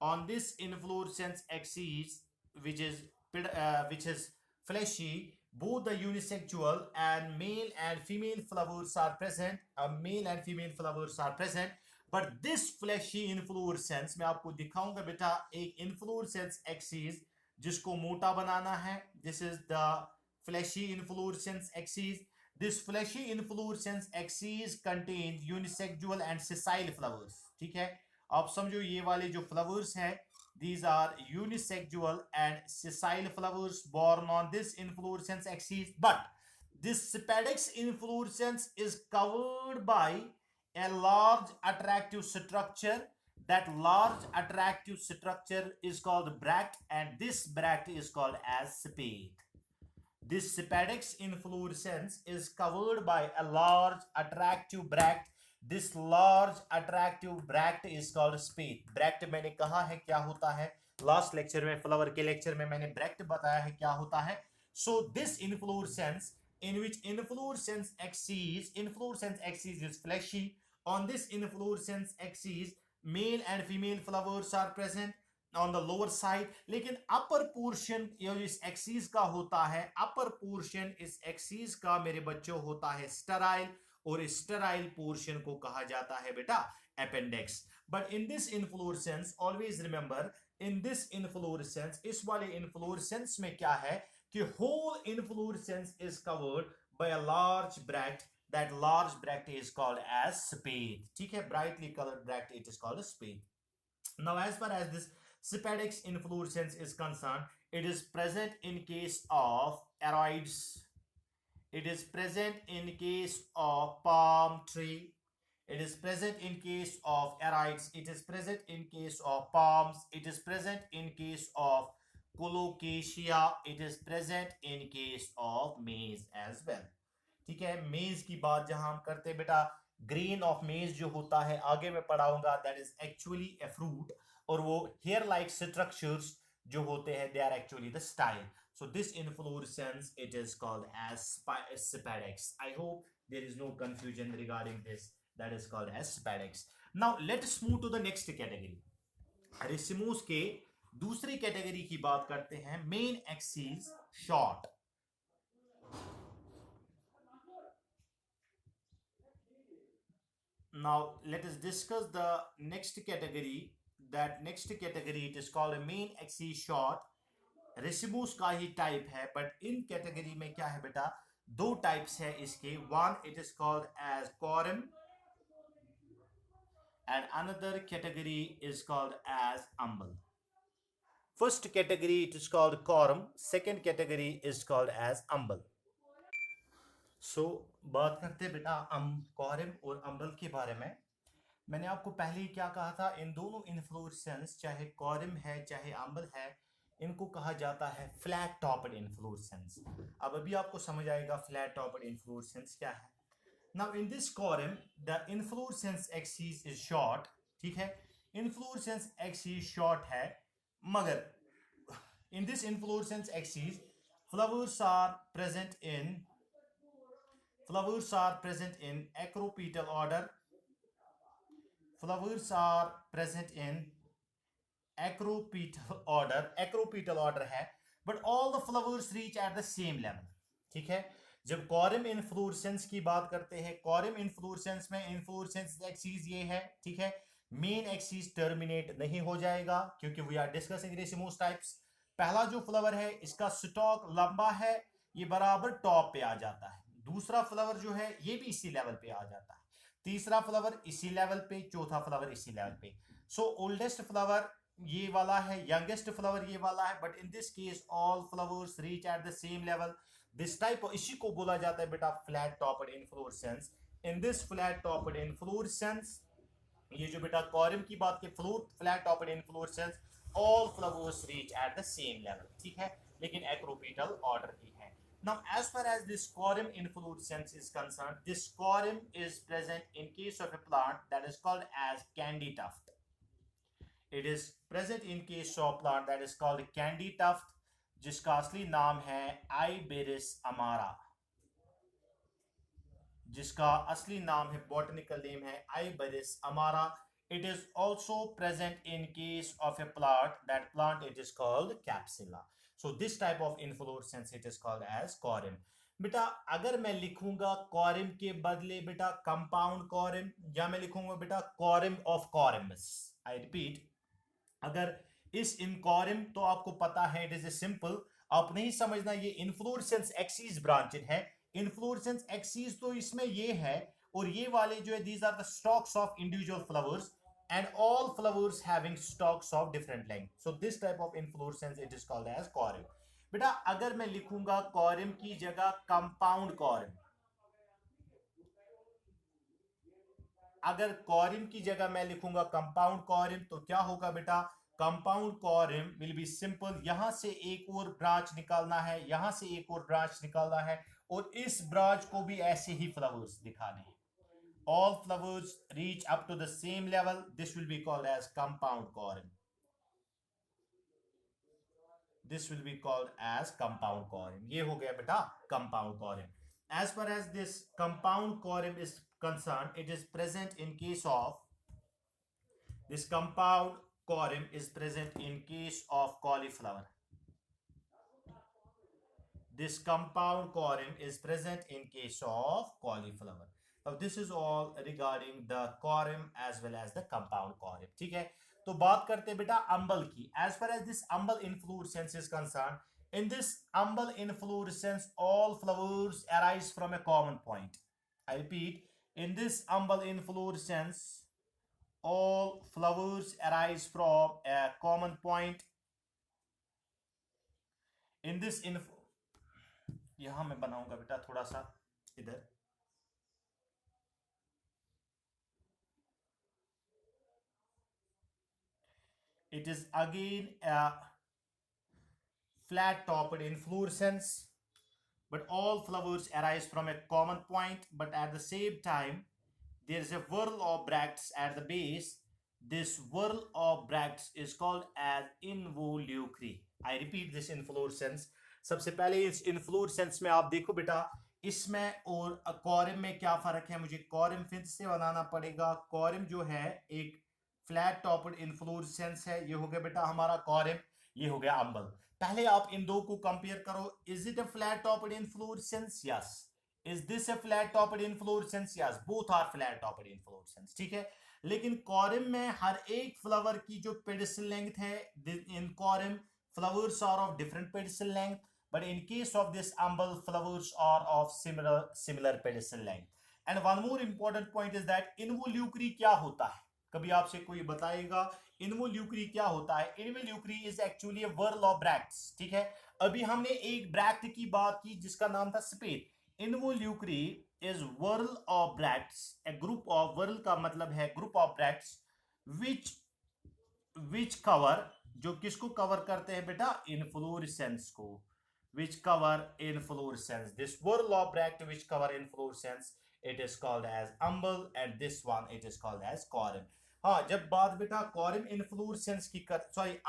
On this inflorescence axis which is fleshy, both the unisexual and male and female flowers are present. Male and female flowers are present. But this fleshy inflorescence मैं आपको दिखाऊंगा बेटा एक inflorescence axis जिसको मोटा बनाना है. This is the fleshy inflorescence axis. This fleshy inflorescence axis contains unisexual and sessile flowers. ठीक है. आप समझो ये वाले जो flowers हैं, these are unisexual and sessile flowers born on this inflorescence axis. But this spadix inflorescence is covered by a large attractive structure. That large attractive structure is called bract, and this bract is called as spathe. This spadix inflorescence is covered by a large attractive bract. This large attractive bract is called spathe. Bract मैंने कहा है क्या होता है, लास्ट लेक्चर में, फ्लावर के लेक्चर में मैंने ब्रैक्ट बताया है क्या होता है. So this inflorescence, in which inflorescence axis is fleshy. On this inflorescence axis, male and female flowers are present. On the lower side, लेकिन अपर पोर्शन जो इस एक्सीस का होता है, अपर पोर्शन इस एक्सीस का मेरे बच्चों होता है स्टेराइल, और इस स्टेराइल पोर्शन को कहा जाता है बेटा appendix. But in this inflorescence always remember, in this inflorescence, इस वाले इन्फ्लोरेसेंस में क्या है कि whole inflorescence is covered by a large bract, that large bract is called as spathe. ठीक है, brightly colored bract, it is called a spathe. Now as far as this Syphadex inflorescence is concerned, it is present in case of aroids, it is present in case of palm tree, it is present in case of aroids, it is present in case of palms, it is present in case of colocasia, it is present in case of maize as well. ठीक है, मेज की बात जहां हम करते हैं बेटा, ग्रेन ऑफ मेज जो होता है आगे मैं पढ़ाऊंगा, that is actually a fruit, और वो हेयर लाइक स्ट्रक्चर्स जो होते हैं, they are actually the style. So this inflorescence, it is called as Syphadex. I hope there is no confusion regarding this. That is called as Syphadex. Now let's move to the next category. Racemose के दूसरी कैटेगरी की बात करते हैं, main axis short. Now let us discuss the next category. That next category, it is called a main axis short. Racemose का ही टाइप है, बट इन कैटेगरी में क्या है बेटा, दो टाइप्स है इसके. One it is called as corymb, and another category is called as umbel. First category it is called corum, second category is called as umbel. So बात करते हैं बेटा कॉरम और अम्बल के बारे में. मैंने आपको पहले ही क्या कहा था, इन दोनों इन्फ्लोरेसेंस, चाहे कॉरम है चाहे अम्बल है, इनको कहा जाता है फ्लैट टॉप्ड इन्फ्लोरेसेंस. अब अभी आपको समझ आएगा फ्लैट टॉप्ड इन्फ्लोरेसेंस क्या है. Now in this column the inflorescence axis is short. ठीक है, inflorescence axis short है, मगर in this inflorescence axis flowers are present in acropetal order. Flowers are present in acropetal order है, but all the flowers reach at the same level. ठीक है, जब कॉरम इन्फ्लोरेसेंस की बात करते हैं, कॉरम इन्फ्लोरेसेंस में इन्फ्लोरेसेंस एक्सिस ये है. ठीक है, मेन एक्सिस टर्मिनेट नहीं हो जाएगा क्योंकि we are discussing racemose types. पहला जो फ्लावर है इसका स्टॉक लंबा है, ये बराबर टॉप पे आ जाता है. दूसरा फ्लावर जो है ये भी इसी लेवल पे आ जाता है, तीसरा फ्लावर इसी लेवल पे, चौथा फ्लावर इसी लेवल पे. सो ओल्डेस्ट फ्लावर ये वाला है, यंगेस्ट फ्लावर ये वाला है, but in this case all flowers reach at the same level. This type, इसी को बोला जाता है बेटा flat topped inflorescence. In this flat topped inflorescence, ये जो बेटा कॉरम की बात के flat topped inflorescence, all flowers reach at the same level. ठीक है, लेकिन एक्रोपेटल ऑर्डर की है. Now as far as this corum inflorescence is concerned, this corum is present in case of a plant that is called as candy tuft. It is present in case of plant that is called candy tuft, जिसका असली नाम है Iberis amara, जिसका असली नाम है, botanical name है Iberis amara. It is also present in case of a plant, that plant it is called capsula. So this type of inflorescence it is called as corum. बेटा अगर मैं लिखूंगा कॉरम के बदले बेटा कंपाउंड कॉरम, या मैं लिखूंगा बेटा कॉरम ऑफ कॉरमस, आई रिपीट, अगर इस इनकॉरम, तो आपको पता है इट इज ए सिंपल, आप नहीं समझना ये इन्फ्लोरेसेंस एक्सिस ब्रांचेड है. इन्फ्लोरेसेंस एक्सिस तो इसमें ये है, और ये वाले जो है these are the stalks of individual flowers, and all flowers having stalks of different length. So this type of inflorescence it is called as corum. बेटा अगर मैं लिखूंगा कॉरम की जगह कंपाउंड कॉरम, अगर कॉरम की जगह मैं लिखूंगा कंपाउंड कॉरम, तो क्या होगा बेटा, compound quorum will be simple. यहां से एक और ब्रांच निकालना है, यहां से एक और ब्रांच निकालना है, और इस ब्रांच को भी ऐसे ही फ्लावर्स दिखाने हैं. All flowers reach up to the same level. This will be called as compound corum. This will be called as compound corum. ये हो गया बेटा compound corum. As far as this compound corum is concerned, it is present in case of this compound corym is present in case of cauliflower. This compound corym is present in case of cauliflower. Now this is all regarding the corym as well as the compound corym. ठीक है, तो बात करते हैं बेटा umbel की. As far as this umbel inflorescence is concerned, in this umbel inflorescence, all flowers arise from a common point. I repeat, in this umbel inflorescence, all flowers arise from a common point. In this यहां मैं बनाऊंगा बेटा थोड़ा सा इधर. It is again a flat topped inflorescence, but all flowers arise from a common point, but at the same time there is a whorl of bracts at the base. This whorl of bracts is called as involucre. I repeat, this inflorescence. सबसे पहले इस इन्फ्लोरेसेंस में आप देखो बेटा, इसमें और कॉरिम में क्या फर्क है. मुझे कॉरिम फिर से बनाना पड़ेगा. कॉरिम जो है एक फ्लैट टॉप्ड इन्फ्लोरेसेंस है. ये हो गया बेटा हमारा कॉरिम, ये हो गया अम्बल. पहले आप इन दो को कंपेयर करो. Is it a flat topped inflorescence? Yes. Is this a flat topped inflorescence? Yes, both are flat topped inflorescence. ठीक है, लेकिन कॉरिम में हर एक फ्लावर की जो पेडिसल लेंथ है, इन कॉरिम flowers are of different pedicel length, but in case of this umbel, flowers are of similar pedicel length. And one more important point is that involucre क्या होता है. कभी आपसे कोई बताएगा involucre क्या होता है. involucre is actually a whorl of bracts. ठीक है, अभी हमने एक ब्रैक्ट की बात की जिसका नाम था spade. involucre is whorl of bracts, a group of, whorl का मतलब है group of bracts which cover, जो किसको कवर करते हैं बेटा? इन्फ्लोरेसेंस को. which cover inflorescence. This whorl of bract which cover inflorescence, it is called as umbel, and this one it is called as corym. हाँ, जब बात बेटा corym inflorescence की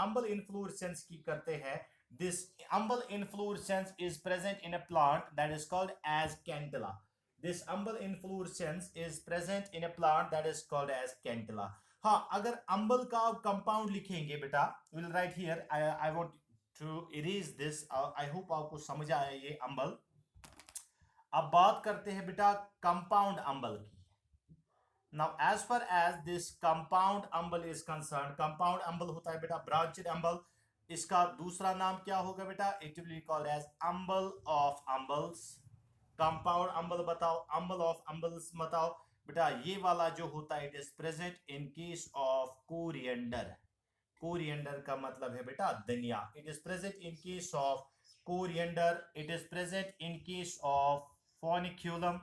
umbel inflorescence की करते हैं, this umbel inflorescence is present in a plant that is called as cantilla. This umbel inflorescence is present in a plant that is called as cantilla. हाँ, अगर अम्बल का आप कंपाउंड लिखेंगे बेटा, will write here, I want to erase this. I hope आपको समझ आया ये अम्बल. अब बात करते हैं बेटा कंपाउंड अम्बल की. Now as far as this compound umbel is concern, compound umbel होता है बेटा ब्रांचेड अम्बल. इसका दूसरा नाम क्या होगा बेटा? It will be called as umbel of umbels. Compound umbel बताओ, अम्बल ऑफ अम्बल्स बताओ बेटा. ये वाला जो होता है, it is present in case of coriander. Coriander का मतलब है बेटा धनिया. It is present in case of coriander. It is present in case of Foeniculum.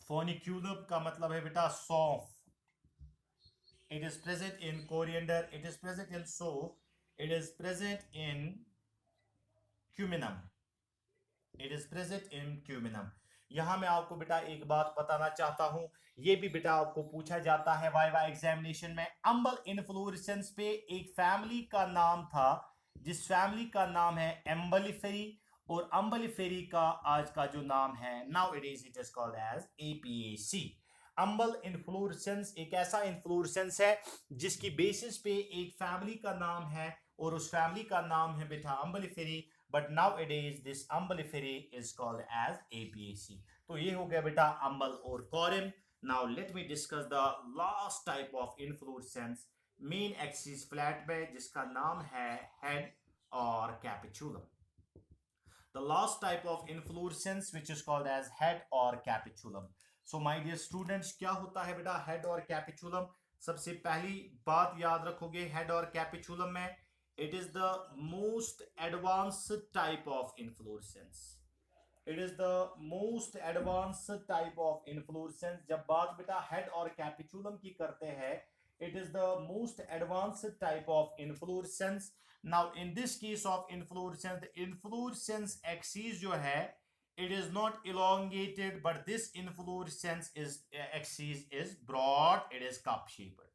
Foeniculum का मतलब है बेटा सौंफ. It is present in coriander. It is present in saunf. It is present in Cuminum. It is present in Cuminum. यहां मैं आपको बेटा एक बात बताना चाहता हूं, ये भी बेटा आपको पूछा जाता है वाइवा एग्जामिनेशन में. अम्बल इन्फ्लोरेसेंस पे एक फैमिली का नाम था, जिस फैमिली का नाम है एम्बलिफेरी, और अम्बलिफेरी का आज का जो नाम है now it is called as Apiaceae. Umbel inflorescence एक ऐसा इन्फ्लोरेसेंस है जिसकी बेसिस पे एक फैमिली का नाम है, और उस फैमिली का नाम है बेटा अम्बलिफेरी. But nowadays this umbellifery is called as APAC. तो ये हो गया बेटा अम्बल और कॉरिम. Now let me discuss the last type of inflorescence, main axis flat में, जिसका नाम है head और capitulum. The last type of inflorescence which is called as head or capitulum. So my dear students, क्या होता है बेटा head और capitulum? सबसे पहली बात याद रखोगे head और capitulum में, it is the most advanced type of inflorescence. It is the most advanced type of inflorescence. जब बात बेटा head और capitulum की करते हैं, it is the most advanced type of inflorescence. Now in this case of inflorescence, the inflorescence axis जो है, it is not elongated, but this inflorescence is axis is broad. It is cup shaped.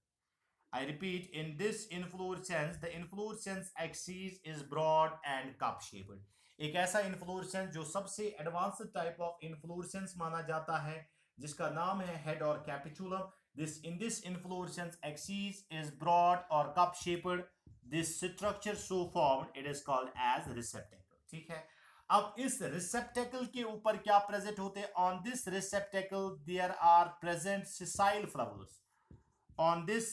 I repeat, in this inflorescence, the inflorescence axis is broad and cup shaped. एक ऐसा inflorescence जो सबसे advanced type of inflorescence माना जाता है, जिसका नाम है head और capitulum. this inflorescence axis is broad or cup shaped. This structure so formed, it is called as receptacle. ठीक है, अब इस receptacle के ऊपर क्या present होते हैं? On this receptacle there are present sessile flowers. On this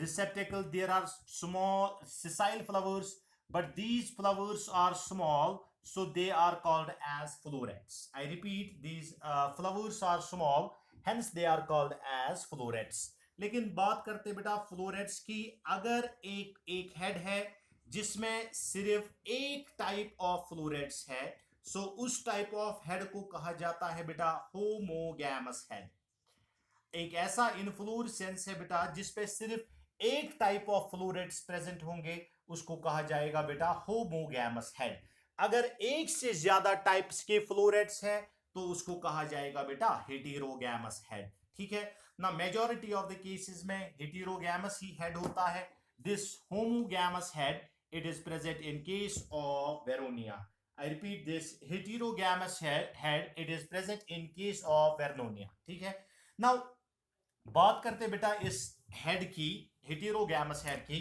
receptacle there are small sessile flowers, but these flowers are small, so they are called as florets. I repeat, these flowers are small, hence they are called as florets. लेकिन बात करते बेटा फ्लोरेट्स की, अगर एक हेड है जिसमें सिर्फ एक टाइप ऑफ फ्लोरेट्स है, सो उस टाइप ऑफ हेड को कहा जाता है बेटा होमोगैमस हेड. एक ऐसा इन्फ्लोरेसेंस है बेटा जिसपे सिर्फ एक टाइप ऑफ फ्लोरेट्स प्रेजेंट होंगे, उसको कहा जाएगा बेटा होमोगैमस हेड. अगर एक से ज्यादा टाइप्स के फ्लोरेट्स हैं तो उसको कहा जाएगा बेटा हेटेरोगैमस हेड. ठीक है ना, मेजॉरिटी ऑफ द केसेस में हेटेरोगैमस ही हेड होता है. This homogamous head, it is present in case of Vernonia. I repeat, this heterogamous head, it is present in case of Vernonia. ठीक है, now बात करते बेटा इस हेड की, heterogamous head की.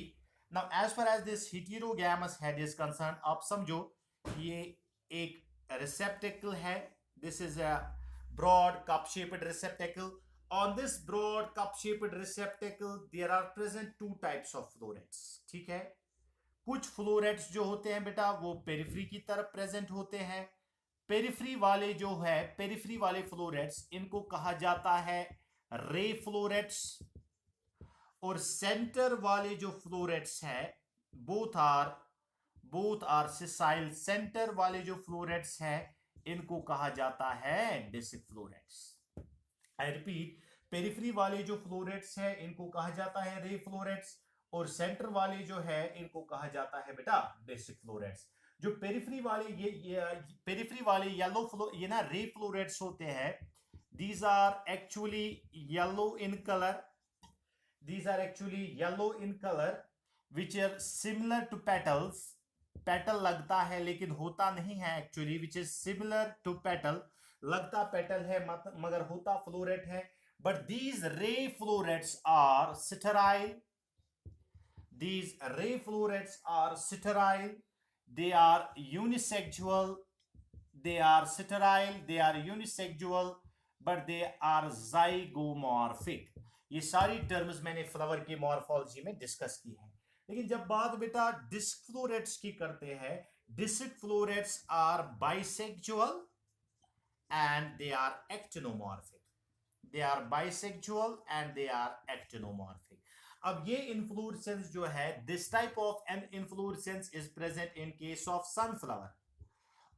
now as far as this heterogamous head is concerned, आप समझो ये एक receptacle है. this is a broad cup shaped receptacle. on this broad cup shaped receptacle there are present two types of florets. ठीक है, कुछ फ्लोरेट्स जो होते हैं बेटा वो पेरिफेरी की तरफ प्रेजेंट होते हैं. पेरिफेरी वाले जो है, पेरिफेरी वाले फ्लोरेट्स, इनको कहा जाता है रे फ्लोरेट्स. और सेंटर वाले जो फ्लोरेट्स है, बोथ आर सिसाइल. सेंटर वाले जो फ्लोरेट्स है इनको कहा जाता है DC florets. I repeat, periphery वाले जो फ्लोरेट्स है इनको कहा जाता है रे फ्लोरेट्स, और सेंटर वाले जो है इनको कहा जाता है बेटा बेसिक फ्लोरेट्स. जो पेरिफेरी वाले पेरिफेरी वाले ये ना रे फ्लोरेट्स होते हैं, these are actually yellow in color. These are actually yellow in color which are similar to petals. Petal लगता है लेकिन होता नहीं है actually, which is similar to petal. लगता पेटल है मगर होता फ्लोरेट है. but these ray florets are sterile. These ray florets are sterile. They are unisexual. They are sterile. They are unisexual, but they are zygomorphic. ये सारी टर्म्स मैंने फ्लावर की मॉर्फोलॉजी में डिस्कस की है. लेकिन जब बात बेटा डिस्क फ्लोरेट्स की करते हैं, disc florets are bisexual and they are actinomorphic. They are bisexual and they are actinomorphic. अब ये inflorescence जो है, this type of an inflorescence is present in case of sunflower,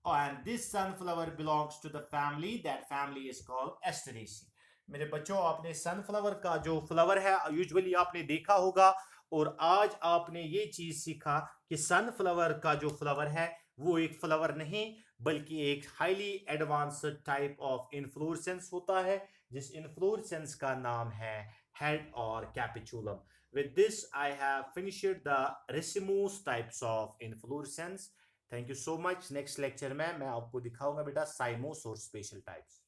and this sunflower belongs to the family. That family is called Asteraceae. मेरे बच्चों, आपने सनफ्लावर का जो फ्लावर है यूजुअली आपने देखा होगा, और आज आपने ये चीज सीखा कि सनफ्लावर का जो फ्लावर है वो एक फ्लावर नहीं बल्कि एक highly advanced type of inflorescence होता है, जिस इन्फ्लोरेसेंस का नाम है हेड और capitulum. With this I have finished the racemose types of inflorescence. Thank you so much. Next lecture में मैं आपको दिखाऊंगा बेटा साइमोस और स्पेशल टाइप्स.